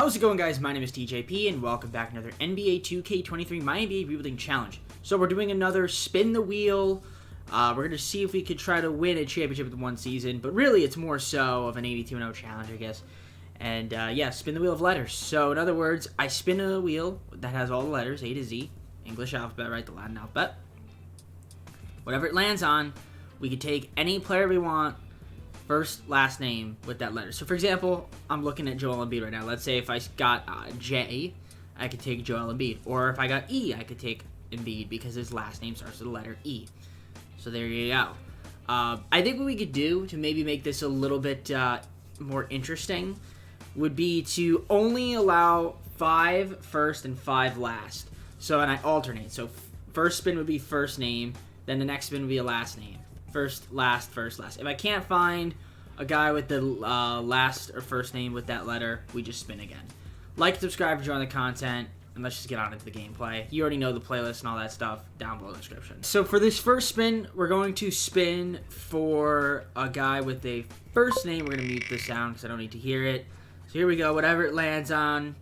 How's it going, guys? My name is TJP, and welcome back to another NBA 2K23 MyNBA Rebuilding Challenge. So we're doing another spin the wheel. We're going to see if we could try to win a championship with one season, but really it's more so of an 82-0 challenge, I guess. And yeah, spin the wheel of letters. So in other words, I spin a wheel that has all the letters, A to Z, English alphabet, right, the Latin alphabet. Whatever it lands on, we could take any player we want, first, last name with that letter. So, for example, I'm looking at Joel Embiid right now. Let's say if I got J, I could take Joel Embiid. Or if I got E, I could take Embiid because his last name starts with the letter E. So there you go. I think what we could do to maybe make this a little bit more interesting would be to only allow 5 first and 5 last. So, and I alternate. So, first spin would be first name, then the next spin would be a last name. First, last, first, last. If I can't find a guy with the last or first name with that letter, we just spin again. Like, subscribe, enjoy the content, and let's just get on into the gameplay. You already know the playlist and all that stuff down below in the description. So for this first spin, we're going to spin for a guy with a first name. We're going to mute this sound because I don't need to hear it. So here we go. Whatever it lands on,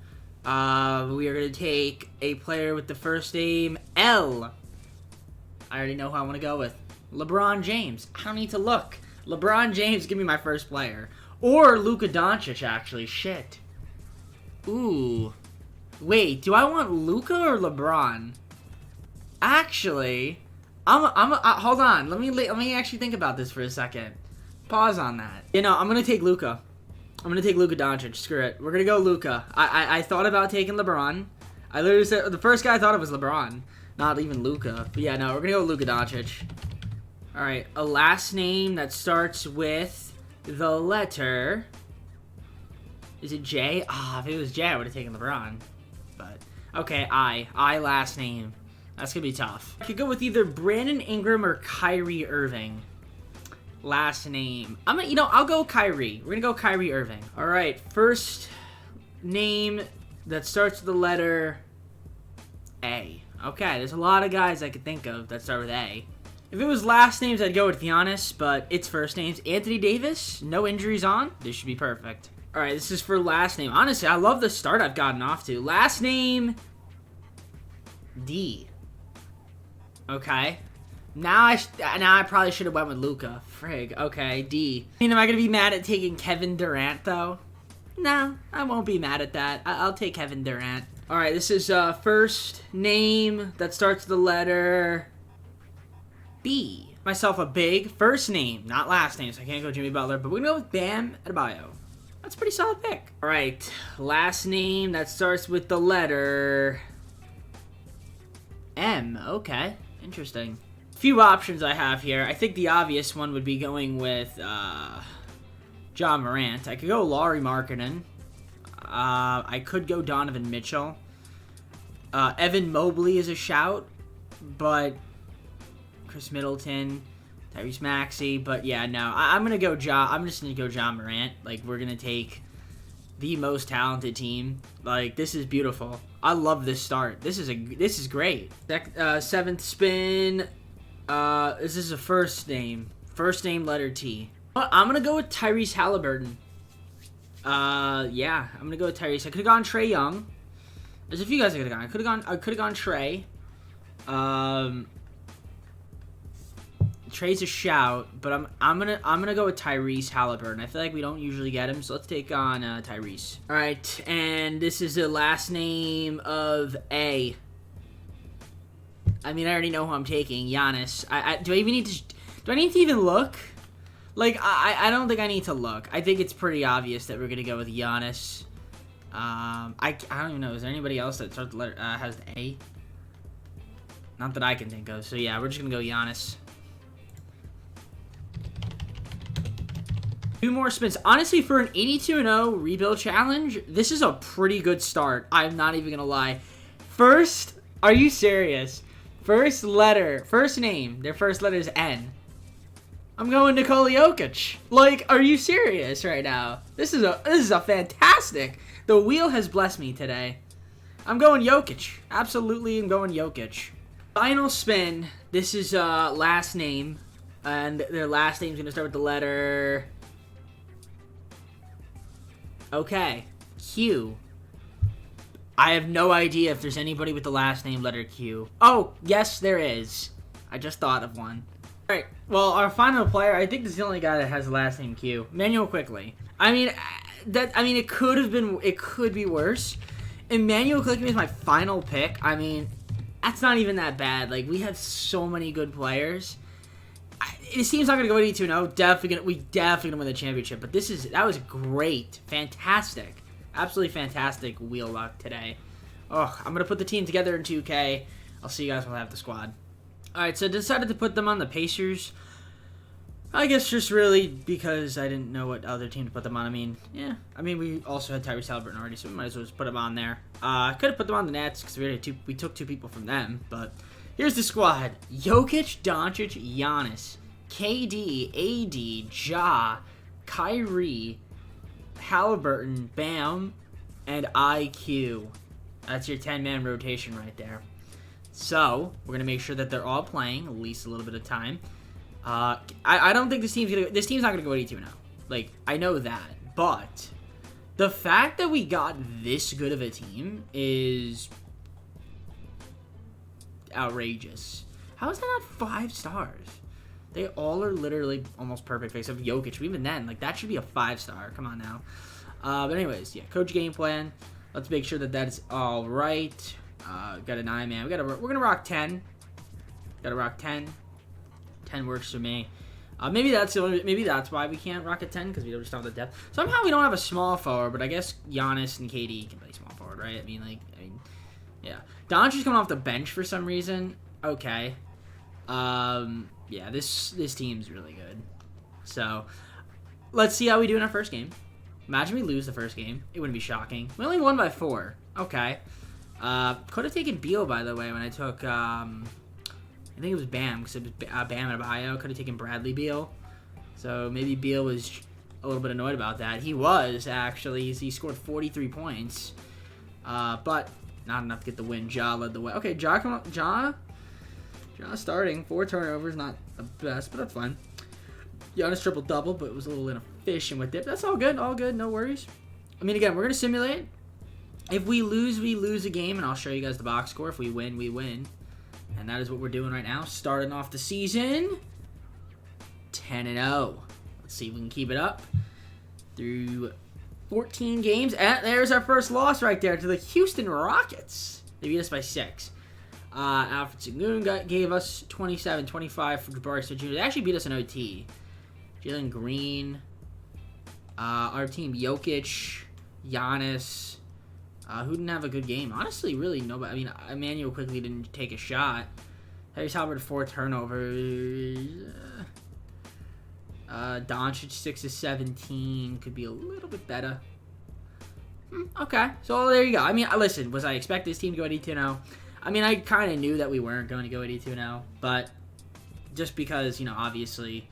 we are going to take a player with the first name L. I already know who I want to go with. LeBron James. I don't need to look. LeBron James, give me my first player. Or Luka Doncic, actually. Shit. Ooh. Wait, do I want Luka or LeBron? Actually, hold on. Let me actually think about this for a second. Pause on that. You know, I'm gonna take Luka. I'm gonna take Luka Doncic. Screw it. We're gonna go Luka. I thought about taking LeBron. I literally said the first guy I thought of was LeBron, not even Luka. But yeah, no, we're gonna go Luka Doncic. All right, a last name that starts with the letter. Is it J? Ah, if it was J, I would have taken LeBron. But okay, I last name. That's gonna be tough. I could go with either Brandon Ingram or Kyrie Irving. Last name. I'll go Kyrie. We're gonna go Kyrie Irving. All right, first name that starts with the letter A. Okay, there's a lot of guys I could think of that start with A. If it was last names, I'd go with Giannis, but it's first names. Anthony Davis, no injuries on. This should be perfect. All right, this is for last name. Honestly, I love the start I've gotten off to. Last name, D. Okay. Now I probably should have went with Luka. Frig. Okay, D. Am I going to be mad at taking Kevin Durant, though? No, I won't be mad at that. I'll take Kevin Durant. All right, this is first name that starts with the letter B. Myself a big first name, not last name, so I can't go Jimmy Butler, but we're gonna go with Bam Adebayo. That's a pretty solid pick. All right, last name that starts with the letter M. Okay, interesting. Few options I have here. I think the obvious one would be going with John Morant. I could go Lauri Markkanen. I could go Donovan Mitchell. Evan Mobley is a shout, but Chris Middleton, Tyrese Maxey, but yeah, no, I'm just gonna go John Morant. Like, we're gonna take the most talented team. Like, this is beautiful. I love this start. This is great. Seventh spin. This is a first name letter T. I'm gonna go with Tyrese Halliburton. Yeah, I'm gonna go with Tyrese. I could have gone Trae Young. There's a few guys I could have gone. I could have gone Trae. Trae's a shout, but I'm gonna go with Tyrese Halliburton. I feel like we don't usually get him, so let's take on Tyrese. All right, and this is the last name of A. I mean, I already know who I'm taking. Giannis. Do I need to even look? Like, I don't think I need to look. I think it's pretty obvious that we're gonna go with Giannis. I don't even know. Is there anybody else that starts the letter has the A? Not that I can think of. So yeah, we're just gonna go Giannis. 2 more spins. Honestly, for an 82-0 rebuild challenge, this is a pretty good start. I'm not even gonna lie. First, are you serious? First name. Their first letter is N. I'm going Nikola Jokic. Like, are you serious right now? This is a fantastic. The wheel has blessed me today. I'm going Jokic. Absolutely, I'm going Jokic. Final spin. This is last name, and their last name's gonna start with the letter. Okay, Q. I have no idea if there's anybody with the last name letter Q. Oh, yes, there is. I just thought of one. All right, well, our final player, I think this is the only guy that has the last name Q. Emmanuel Quickly. I mean, it could be worse. Emmanuel Quickly is my final pick. I mean, that's not even that bad. Like, we have so many good players. This team's not gonna go 82-0. We definitely gonna win the championship. But that was great, fantastic, absolutely fantastic wheel luck today. Oh, I'm gonna put the team together in 2K. I'll see you guys when I have the squad. All right, so I decided to put them on the Pacers. I guess just really because I didn't know what other team to put them on. I mean, we also had Tyrese Haliburton already, so we might as well just put him on there. I could have put them on the Nets because we took 2 people from them, but here's the squad: Jokic, Doncic, Giannis, KD, AD, Ja, Kyrie, Haliburton, Bam, and IQ. That's your 10-man rotation right there. So we're gonna make sure that they're all playing at least a little bit of time. I don't think this team's not gonna go 82 now. Like, I know that, but the fact that we got this good of a team is outrageous. How is that not 5 stars? They all are literally almost perfect, except Jokic. Even then, like, that should be a 5-star. Come on now. But anyways, yeah, coach game plan. Let's make sure that that's all right. Got a 9-man. We're gonna rock 10. Gotta rock 10. 10 works for me. Maybe that's why we can't rock a 10, because we just don't have the depth. Somehow we don't have a small forward, but I guess Giannis and KD can play small forward, right? Yeah. Doncic's coming off the bench for some reason. Okay. Yeah, this team's really good. So let's see how we do in our first game. Imagine we lose the first game. It wouldn't be shocking. We only won by 4. Okay. Could have taken Beal, by the way, when I took, I think it was Bam, because it was Bam and Adebayo. Could have taken Bradley Beal. So maybe Beal was a little bit annoyed about that. He was, actually. He scored 43 points. But not enough to get the win. Ja led the way. Okay, Ja starting. 4 turnovers. Not the best, but that's fine. Giannis triple-double, but it was a little inefficient with it. That's all good. All good. No worries. I mean, again, we're going to simulate. If we lose a game, and I'll show you guys the box score. If we win, we win. And that is what we're doing right now. Starting off the season 10-0. Let's see if we can keep it up through 14 games. And there's our first loss right there to the Houston Rockets. They beat us by 6. Alfred Sengun gave us 27-25 for Jabari Smith Jr. They actually beat us in OT. Jalen Green. Our team, Jokic, Giannis. Who didn't have a good game? Honestly, really nobody. I mean, Emmanuel Quickly didn't take a shot. Tyrese Haliburton 4 turnovers. Doncic 6 of 17. Could be a little bit better. Okay, so there you go. I mean, listen, was I expect this team to go 82-0? I mean, I kind of knew that we weren't going to go 82-0, but just because, obviously,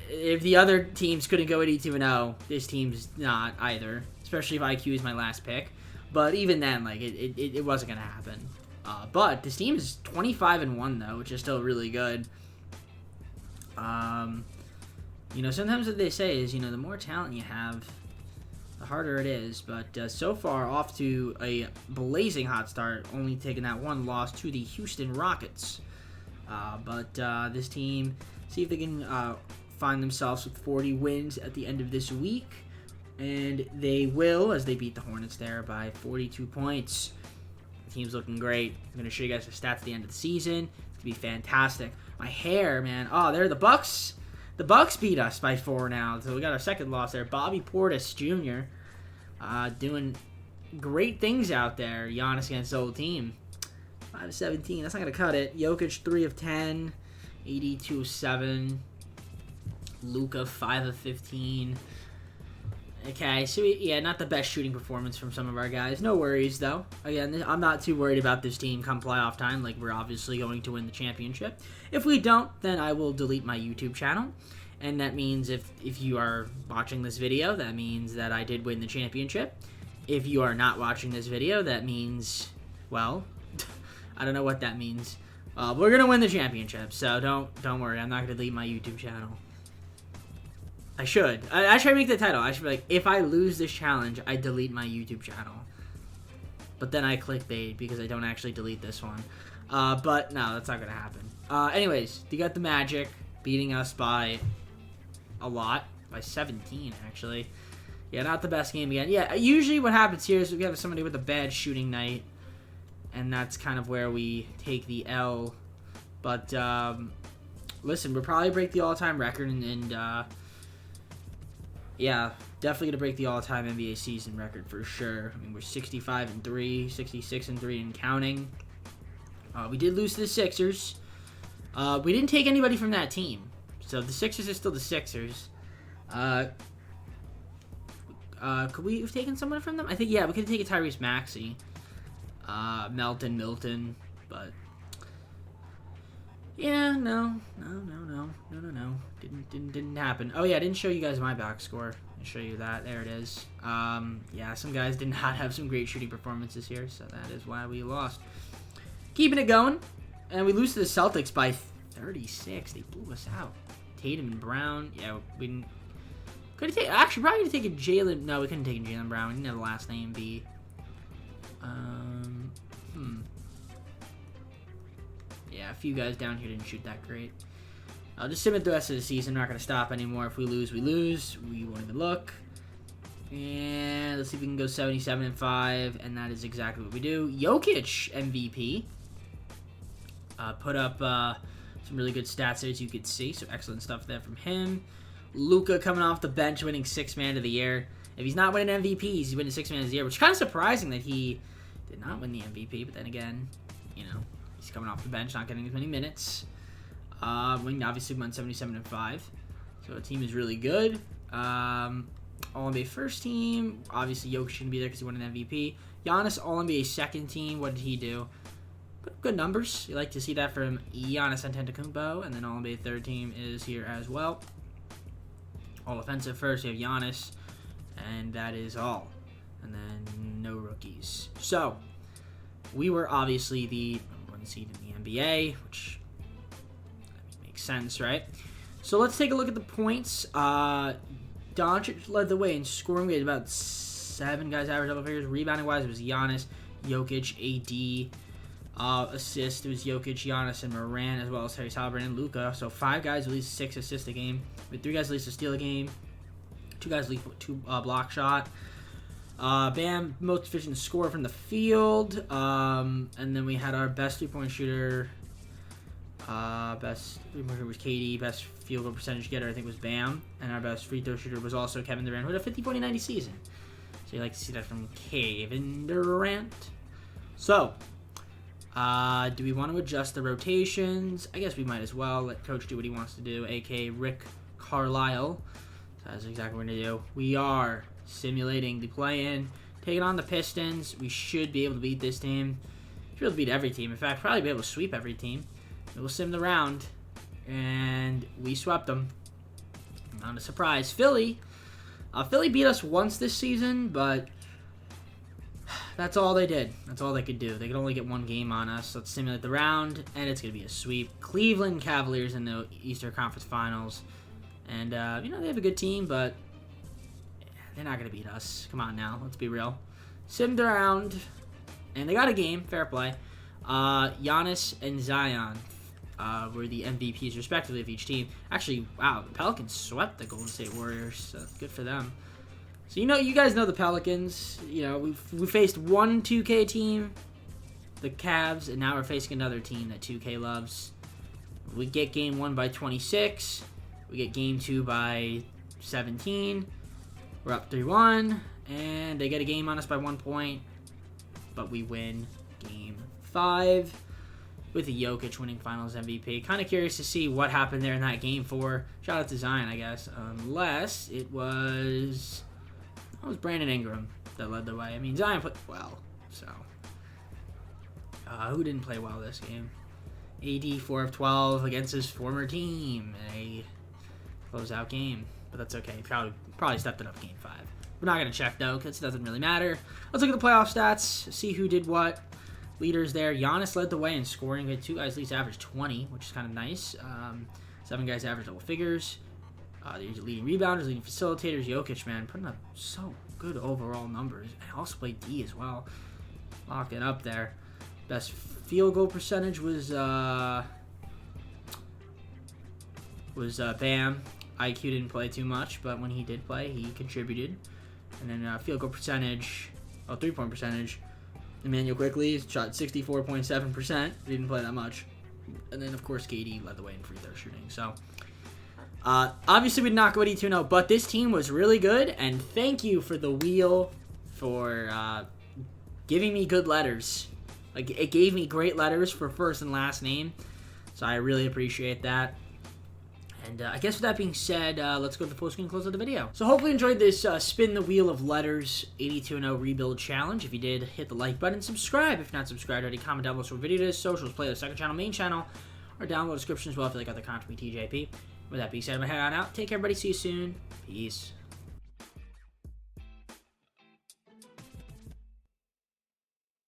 if the other teams couldn't go 82-0, this team's not either, especially if IQ is my last pick. But even then, like, it wasn't going to happen. But this team is 25-1, though, which is still really good. Sometimes what they say is, the more talent you have, the harder it is. But so far, off to a blazing hot start, only taking that 1 loss to the Houston Rockets. But this team, see if they can find themselves with 40 wins at the end of this week. And they will, as they beat the Hornets there by 42 points. The team's looking great. I'm going to show you guys the stats at the end of the season. It's going to be fantastic. My hair, man. Oh, they're the Bucks. The Bucks beat us by 4 now. So we got our second loss there. Bobby Portis Jr. Doing great things out there. Giannis against the whole team. 5 of 17. That's not going to cut it. Jokic 3 of 10. 82 of 7. Luka 5 of 15. Okay, so yeah, not the best shooting performance from some of our guys. No worries, though. Again, I'm not too worried about this team come playoff time. Like, we're obviously going to win the championship. If we don't, then I will delete my YouTube channel. And that means if you are watching this video, that means that I did win the championship. If you are not watching this video, that means, well, I don't know what that means. We're going to win the championship, so don't worry. I'm not going to delete my YouTube channel. I should. I should make the title. I should be like, if I lose this challenge, I delete my YouTube channel. but then I clickbait because I don't actually delete this one. But no, that's not going to happen. Anyways, you got the Magic beating us by a lot, by 17 actually. Yeah, not the best game again. Yeah, usually what happens here is we have somebody with a bad shooting night, and that's kind of where we take the L. But listen, we'll probably break the all-time record, and yeah, definitely gonna break the all-time NBA season record for sure. I mean, we're 65-3, 66-3, and counting. We did lose to the Sixers. We didn't take anybody from that team, so the Sixers are still the Sixers. Could we have taken someone from them? I think, yeah, we could have taken Tyrese Maxey, Milton, but yeah, no, didn't happen. Oh yeah, I didn't show you guys my box score. I'll show you that. There it is. Yeah, some guys did not have some great shooting performances here, so that is why we lost. Keeping it going, and we lose to the Celtics by 36. They blew us out. Tatum and Brown. Yeah, we didn't. Could have taken. Actually, probably could have taken Jalen. No, we couldn't take Jalen Brown. We didn't have the last name B. Yeah, a few guys down here didn't shoot that great. I'll just submit the rest of the season. I'm not going to stop anymore. If we lose, we lose. We won't even look. And let's see if we can go 77-5, and that is exactly what we do. Jokic MVP. Put up some really good stats there, as you could see. So excellent stuff there from him. Luka coming off the bench, winning 6th Man of the Year. If he's not winning MVPs, he's winning 6th Man of the Year, which is kind of surprising that he did not win the MVP. But then again, you know, he's coming off the bench, not getting as many minutes. Obviously won 77-5, so the team is really good. All-NBA first team, obviously Jokic shouldn't be there because he won an MVP. Giannis, All-NBA second team, what did he do? Good numbers. You like to see that from Giannis Antetokounmpo, and then All-NBA third team is here as well. All offensive first, you have Giannis, and that is all. And then no rookies. So, we were obviously the number 1 seed in the NBA, which makes sense, right? So let's take a look at the points. Doncic led the way in scoring. We had about 7 guys average double figures. Rebounding-wise, it was Giannis, Jokic, AD. Assist, it was Jokic, Giannis, and Morant, as well as Harry Halliburton and Luka. So 5 guys at least 6 assists a game. With 3 guys at least a steal a game. 2 guys at least 2 block shot. Bam, most efficient scorer from the field. And then we had our best 3-point shooter. Best 3-point shooter was KD. Best field goal percentage getter, I think, was Bam. And our best free throw shooter was also Kevin Durant, who had a 50, 40, 90 season. So you like to see that from Kevin Durant. So, do we want to adjust the rotations? I guess we might as well. Let Coach do what he wants to do, a.k.a. Rick Carlisle. So that's exactly what we're going to do. We are simulating the play-in, taking on the Pistons. We should be able to beat this team. Should be able to beat every team. In fact, probably be able to sweep every team. We'll sim the round, and we swept them. Not a surprise. Philly beat us once this season, but that's all they did. That's all they could do. They could only get 1 game on us. Let's simulate the round, and it's going to be a sweep. Cleveland Cavaliers in the Eastern Conference Finals. And, you know, they have a good team, but they're not going to beat us. Come on now. Let's be real. Simmed around, and they got a game. Fair play. Giannis and Zion were the MVPs, respectively, of each team. Actually, wow, the Pelicans swept the Golden State Warriors, so good for them. So, you guys know the Pelicans. You know, we faced one 2K team, the Cavs, and now we're facing another team that 2K loves. We get game 1 by 26. We get game 2 by 17. We're up 3-1, and they get a game on us by 1 point, but we win game 5 with the Jokic winning Finals MVP. Kind of curious to see what happened there in that game 4. Shout out to Zion, I guess, unless it was Brandon Ingram that led the way. I mean, Zion played well, so who didn't play well this game? AD 4 of 12 against his former team in a closeout game, but that's okay. Probably stepped it up game 5. We're not going to check, though, because it doesn't really matter. Let's look at the playoff stats, see who did what. Leaders there. Giannis led the way in scoring. We had 2 guys at least average 20, which is kind of nice. 7 guys average double figures. These leading rebounders, leading facilitators. Jokic, man, putting up so good overall numbers. And also played D as well. locking up there. Best field goal percentage was Bam. IQ didn't play too much, but when he did play, he contributed. And then field goal percentage, 3-point percentage. Emmanuel Quickly shot 64.7%. Didn't play that much. And then, of course, KD led the way in free throw shooting. So, obviously, we did not go 82-0, but this team was really good. And thank you for the wheel for giving me good letters. Like, it gave me great letters for first and last name. So, I really appreciate that. And I guess with that being said, let's go to the post-game close of the video. So hopefully you enjoyed this spin the wheel of letters 82-0 rebuild challenge. If you did, hit the like button, subscribe. If you're not subscribed already, comment down below what video it is, socials, playlist, second channel, main channel, or download description as well if you like other content from TJP. With that being said, I'm going to head on out. Take care, everybody. See you soon. Peace.